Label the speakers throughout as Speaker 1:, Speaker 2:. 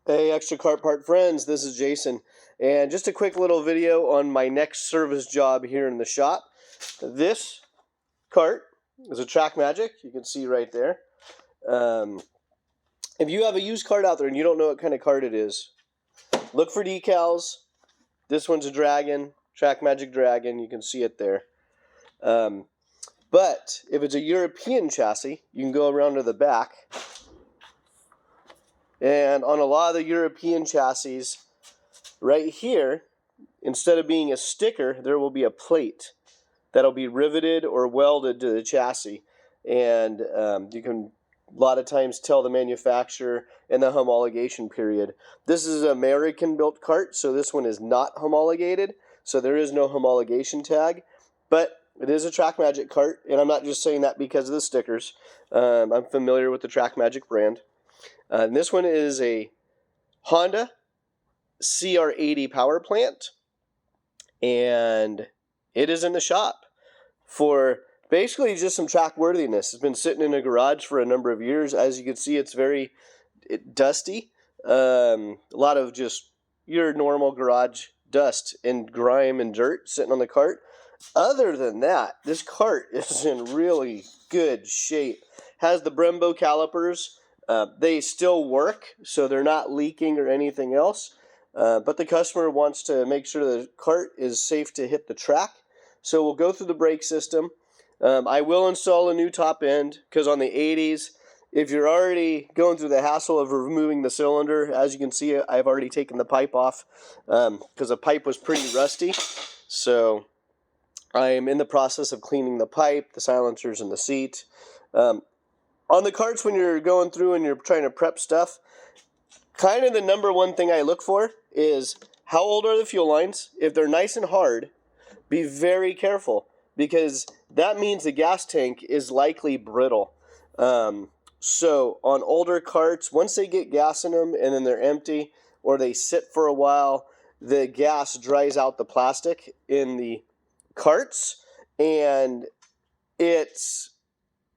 Speaker 1: Hey, Extra Cart Part friends, this is Jason, and just a quick little video on my next service job here in the shop. This cart is a Trackmagic, you can see right there. If you have a used cart out there and you don't know what kind of cart it is, look for decals. This one's a Dragon, Trackmagic Dragon, you can see it there. But if it's a European chassis, you can go around to the back. And on a lot of the European chassis, right here, instead of being a sticker, there will be a plate that'll be riveted or welded to the chassis. And you can a lot of times tell the manufacturer and the homologation period. This is an American-built cart, so this one is not homologated, so there is no homologation tag. But it is a Trackmagic cart, and I'm not just saying that because of the stickers. I'm familiar with the Trackmagic brand. And this one is a Honda CR80 power plant, and it is in the shop for basically just some track worthiness. It's been sitting in a garage for a number of years. As you can see, it's very dusty. A lot of just your normal garage dust and grime and dirt sitting on the cart. Other than that, this cart is in really good shape. Has the Brembo calipers. They still work, so they're not leaking or anything else. But the customer wants to make sure the cart is safe to hit the track. So we'll go through the brake system. I will install a new top end, because on the 80s, if you're already going through the hassle of removing the cylinder, as you can see, I've already taken the pipe off because the pipe was pretty rusty. So I am in the process of cleaning the pipe, the silencers, and the seat. On the carts, when you're going through and you're trying to prep stuff, kind of the number one thing I look for is how old are the fuel lines. If they're nice and hard, be very careful, because that means the gas tank is likely brittle. So on older carts, once they get gas in them and then they're empty or they sit for a while, the gas dries out the plastic in the carts, and it's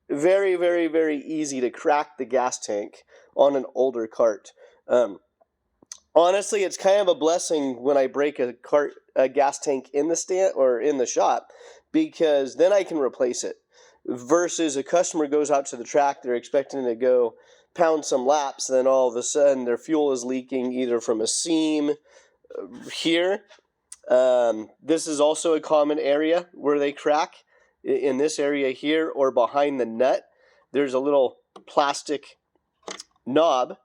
Speaker 1: very, very, very easy to crack the gas tank on an older cart. Honestly, it's kind of a blessing when I break a gas tank in the stand or in the shop, because then I can replace it. Versus a customer goes out to the track, they're expecting to go pound some laps, then all of a sudden their fuel is leaking either from a seam here. This is also a common area where they crack. In this area here, or behind the nut, there's a little plastic knob.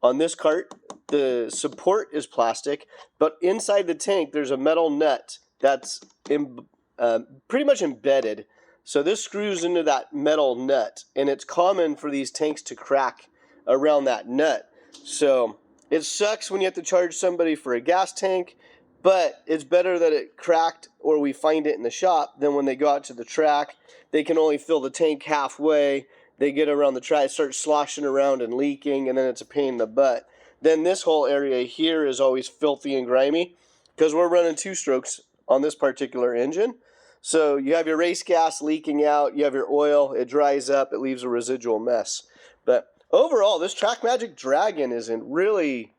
Speaker 1: On this cart, the support is plastic, but inside the tank there's a metal nut that's pretty much embedded. So this screws into that metal nut, and it's common for these tanks to crack around that nut. So it sucks when you have to charge somebody for a gas tank, but it's better that it cracked or we find it in the shop than when they go out to the track. They can only fill the tank halfway. They get around the track, start sloshing around and leaking, and then it's a pain in the butt. Then this whole area here is always filthy and grimy because we're running 2-strokes on this particular engine. So you have your race gas leaking out, you have your oil, it dries up, it leaves a residual mess. But overall, this Trackmagic Dragon is in really,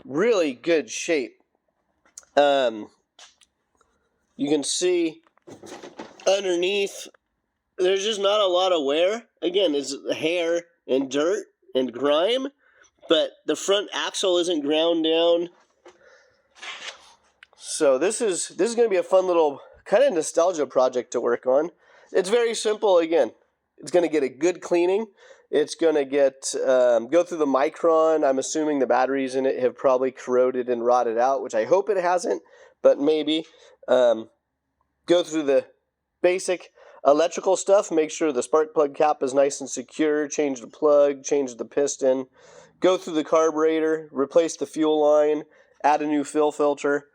Speaker 1: really good shape. You can see underneath there's just not a lot of wear. Again, it's hair and dirt and grime, but the front axle isn't ground down. So this is going to be a fun little kind of nostalgia project to work on. It's very simple. Again, it's going to get a good cleaning. It's going to get go through the micron. I'm assuming the batteries in it have probably corroded and rotted out, which I hope it hasn't, but maybe. Go through the basic electrical stuff, make sure the spark plug cap is nice and secure, change the plug, change the piston, go through the carburetor, replace the fuel line, add a new fill filter.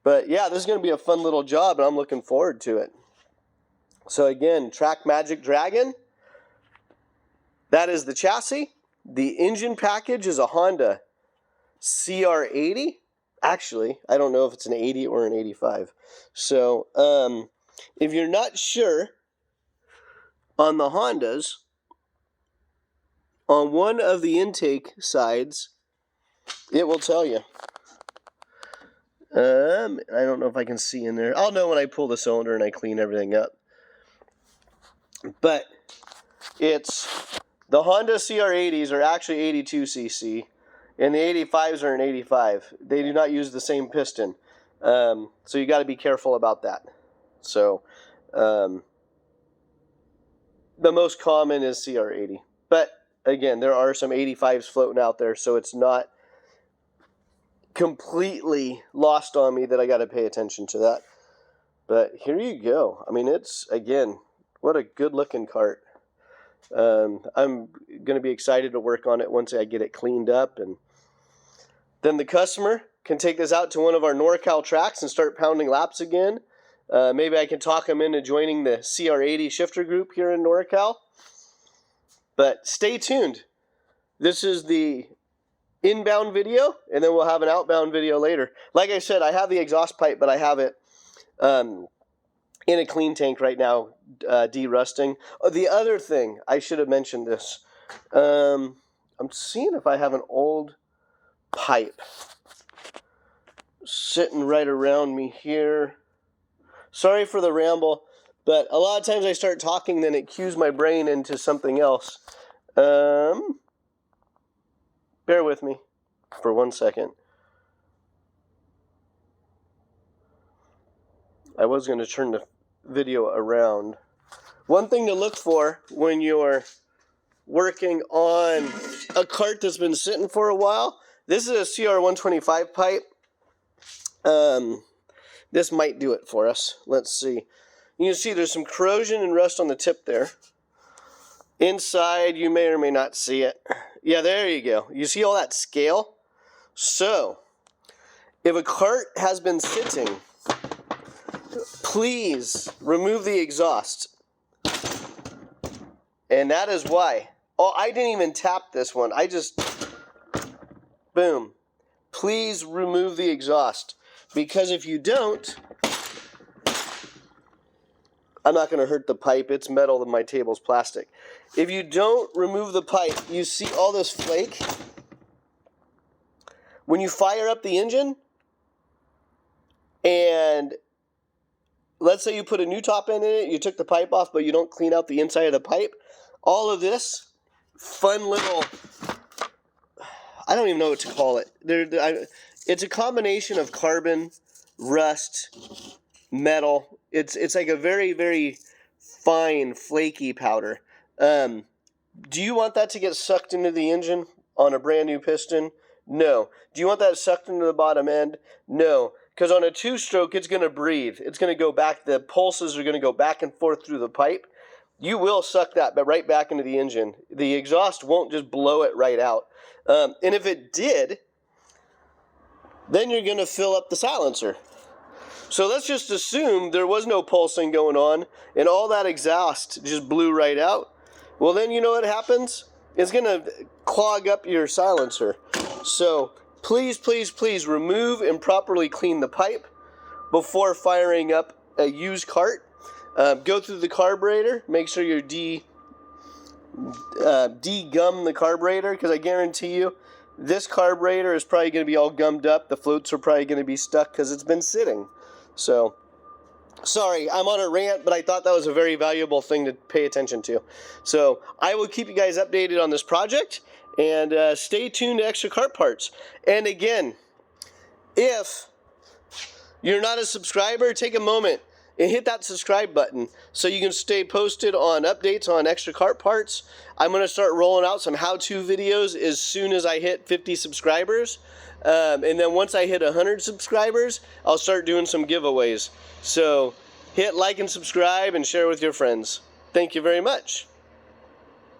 Speaker 1: But yeah, this is going to be a fun little job, and I'm looking forward to it. So again, Trackmagic Dragon. That is the chassis. The engine package is a Honda CR80. Actually, I don't know if it's an 80 or an 85. So, if you're not sure on the Hondas, on one of the intake sides, it will tell you. I don't know if I can see in there. I'll know when I pull the cylinder and I clean everything up. But it's the Honda CR80s are actually 82cc, and the 85s are an 85. They do not use the same piston, so you got to be careful about that. So the most common is CR80, but again, there are some 85s floating out there, so it's not completely lost on me that I got to pay attention to that. But here you go. I mean, it's, again, what a good looking cart. I'm going to be excited to work on it once I get it cleaned up, and then the customer can take this out to one of our NorCal tracks and start pounding laps again. Maybe I can talk them into joining the CR80 Shifter group here in NorCal. But stay tuned. This is the inbound video, and then we'll have an outbound video later. Like I said, I have the exhaust pipe, but I have it in a clean tank right now, de-rusting. Oh, the other thing, I should have mentioned this. I'm seeing if I have an old pipe sitting right around me here. Sorry for the ramble, but a lot of times I start talking, then it cues my brain into something else. Bear with me for 1 second. I was going to turn the video around. One thing to look for when you're working on a cart that's been sitting for a while, this is a CR125 pipe. This might do it for us. Let's see. You can see there's some corrosion and rust on the tip there. Inside, you may or may not see it. Yeah, there you go. You see all that scale? So, if a cart has been sitting, please remove the exhaust. And that is why. Oh, I didn't even tap this one. I just, boom. Please remove the exhaust. Because if you don't, I'm not going to hurt the pipe. It's metal and my table's plastic. If you don't remove the pipe, you see all this flake. When you fire up the engine, and let's say you put a new top end in it, you took the pipe off, but you don't clean out the inside of the pipe, all of this fun little, I don't even know what to call it. It's a combination of carbon, rust, metal. It's like a very, very fine, flaky powder. Do you want that to get sucked into the engine on a brand new piston? No. Do you want that sucked into the bottom end? No. Because on a two-stroke, it's going to breathe. It's going to go back. The pulses are going to go back and forth through the pipe. You will suck that, but right back into the engine. The exhaust won't just blow it right out. And if it did, then you're going to fill up the silencer. So let's just assume there was no pulsing going on and all that exhaust just blew right out. Well, then you know what happens? It's going to clog up your silencer. So please, please, please remove and properly clean the pipe before firing up a used cart. Go through the carburetor. Make sure you're de-gum the carburetor, because I guarantee you this carburetor is probably going to be all gummed up. The floats are probably going to be stuck because it's been sitting. So, sorry, I'm on a rant, but I thought that was a very valuable thing to pay attention to. So, I will keep you guys updated on this project, and stay tuned to Extra Cart Parts. And again, if you're not a subscriber, take a moment and hit that subscribe button so you can stay posted on updates on Extra Cart Parts. I'm going to start rolling out some how-to videos as soon as I hit 50 subscribers. And then once I hit 100 subscribers, I'll start doing some giveaways. So hit like and subscribe and share with your friends. Thank you very much.